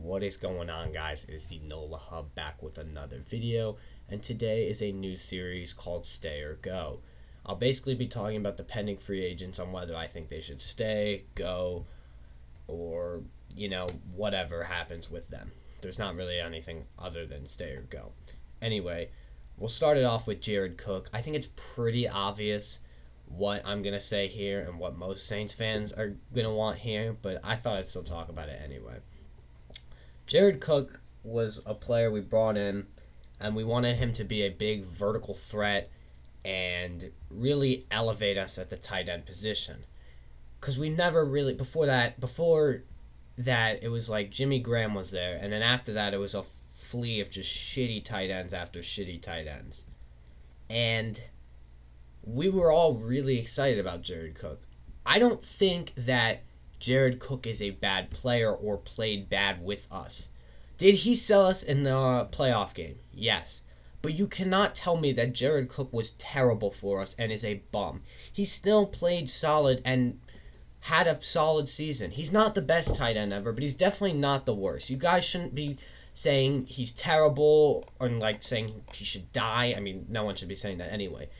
What is going on, guys? It is the NOLA Hub back with another video, and today is a new series called Stay or Go. I'll basically be talking about the pending free agents on whether I think they should stay, go, or, whatever happens with them. There's not really anything other than stay or go. Anyway, we'll start it off with Jared Cook. I think it's pretty obvious what I'm going to say here and what most Saints fans are going to want here, but I thought I'd still talk about it anyway. Jared Cook was a player we brought in, and we wanted him to be a big vertical threat and really elevate us at the tight end position. Because we never really, before that, it was like Jimmy Graham was there, and then after that, it was a flee of just shitty tight ends after shitty tight ends. And we were all really excited about Jared Cook. I don't think that Jared Cook is a bad player or played bad with us. Did he sell us in the playoff game? Yes. But you cannot tell me that Jared Cook was terrible for us and is a bum. He still played solid and had a solid season. He's not the best tight end ever, but he's definitely not the worst. You guys shouldn't be saying he's terrible or saying he should die. I mean, no one should be saying that anyway.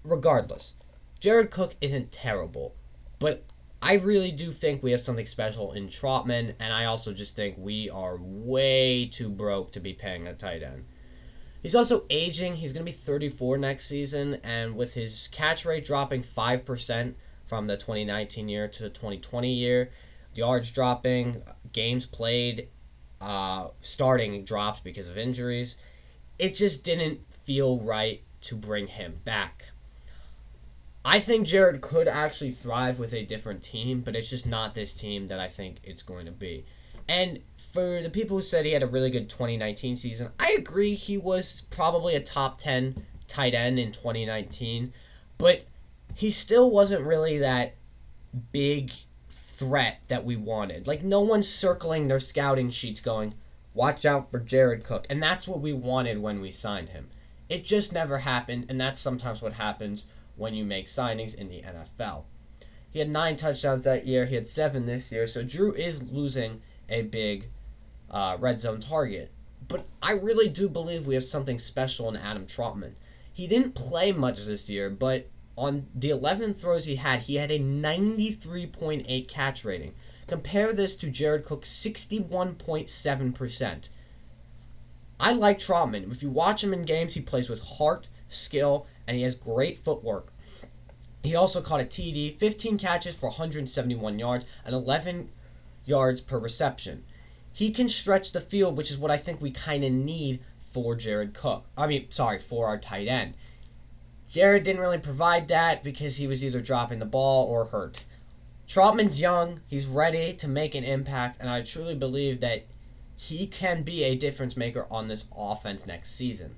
Regardless, Jared Cook isn't terrible, but I really do think we have something special in Trautman, and I also just think we are way too broke to be paying a tight end. He's also aging. He's going to be 34 next season, and with his catch rate dropping 5% from the 2019 year to the 2020 year, yards dropping, games played, starting dropped because of injuries, it just didn't feel right to bring him back. I think Jared could actually thrive with a different team, but it's just not this team that I think it's going to be. And for the people who said he had a really good 2019 season, I agree he was probably a top 10 tight end in 2019, but he still wasn't really that big threat that we wanted. Like, no one's circling their scouting sheets going, watch out for Jared Cook. And that's what we wanted when we signed him. It just never happened, and that's sometimes what happens when you make signings in the NFL. He had 9 touchdowns that year. He had 7 this year. So Drew is losing a big red zone target. But I really do believe we have something special in Adam Trautman. He didn't play much this year, but on the 11 throws he had a 93.8 catch rating. Compare this to Jared Cook's 61.7%. I like Trautman. If you watch him in games, he plays with heart, skill, and he has great footwork. He also caught a TD, 15 catches for 171 yards, and 11 yards per reception. He can stretch the field, which is what I think we kind of need for for our tight end. Jared didn't really provide that because he was either dropping the ball or hurt. Trautman's young, he's ready to make an impact, and I truly believe that he can be a difference maker on this offense next season.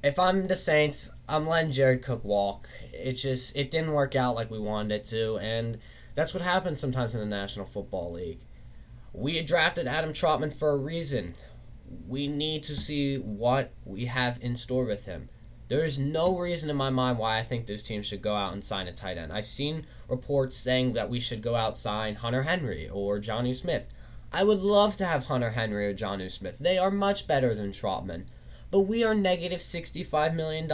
If I'm the Saints, I'm letting Jared Cook walk. It didn't work out like we wanted it to, and that's what happens sometimes in the National Football League. We drafted Adam Trautman for a reason. We need to see what we have in store with him. There is no reason in my mind why I think this team should go out and sign a tight end. I've seen reports saying that we should go out and sign Hunter Henry or Jonnu Smith. I would love to have Hunter Henry or Jonnu Smith. They are much better than Trautman. But we are negative $65 million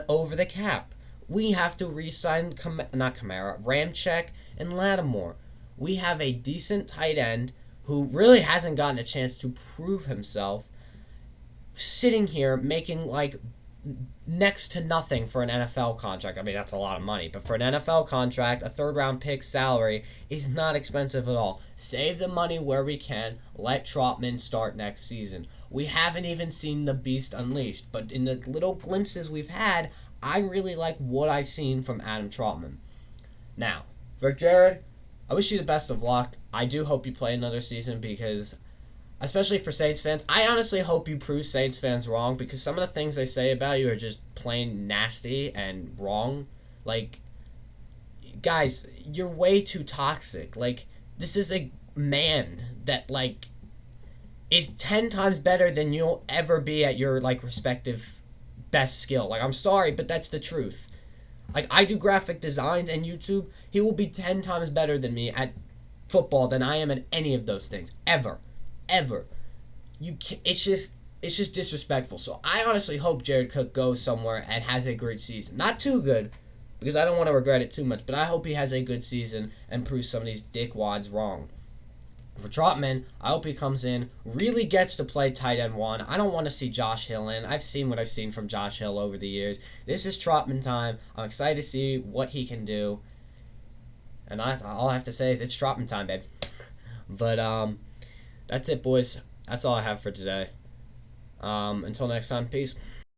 over the cap. We have to re-sign, Ramczyk and Lattimore. We have a decent tight end who really hasn't gotten a chance to prove himself, sitting here making next to nothing for an NFL contract. I mean, that's a lot of money, but for an NFL contract, a third-round pick salary is not expensive at all. Save the money where we can. Let Trautman start next season. We haven't even seen the beast unleashed, but in the little glimpses we've had, I really like what I've seen from Adam Trautman. Now, for Jared, I wish you the best of luck. I do hope you play another season because, especially for Saints fans, I honestly hope you prove Saints fans wrong because some of the things they say about you are just plain nasty and wrong. Guys, you're way too toxic. This is a man that, is 10 times better than you'll ever be at your, respective best skill. I'm sorry, but that's the truth. I do graphic designs and YouTube. He will be 10 times better than me at football than I am at any of those things ever, ever. It's just disrespectful. So I honestly hope Jared Cook goes somewhere and has a great season. Not too good, because I don't want to regret it too much, but I hope he has a good season and proves some of these dickwads wrong. For Trotman, I hope he comes in, really gets to play tight end one. I don't want to see Josh Hill in. I've seen what I've seen from Josh Hill over the years. This is Trotman time. I'm excited to see what he can do. And all I have to say is it's Trotman time, babe. But that's it, boys. That's all I have for today. Until next time, peace.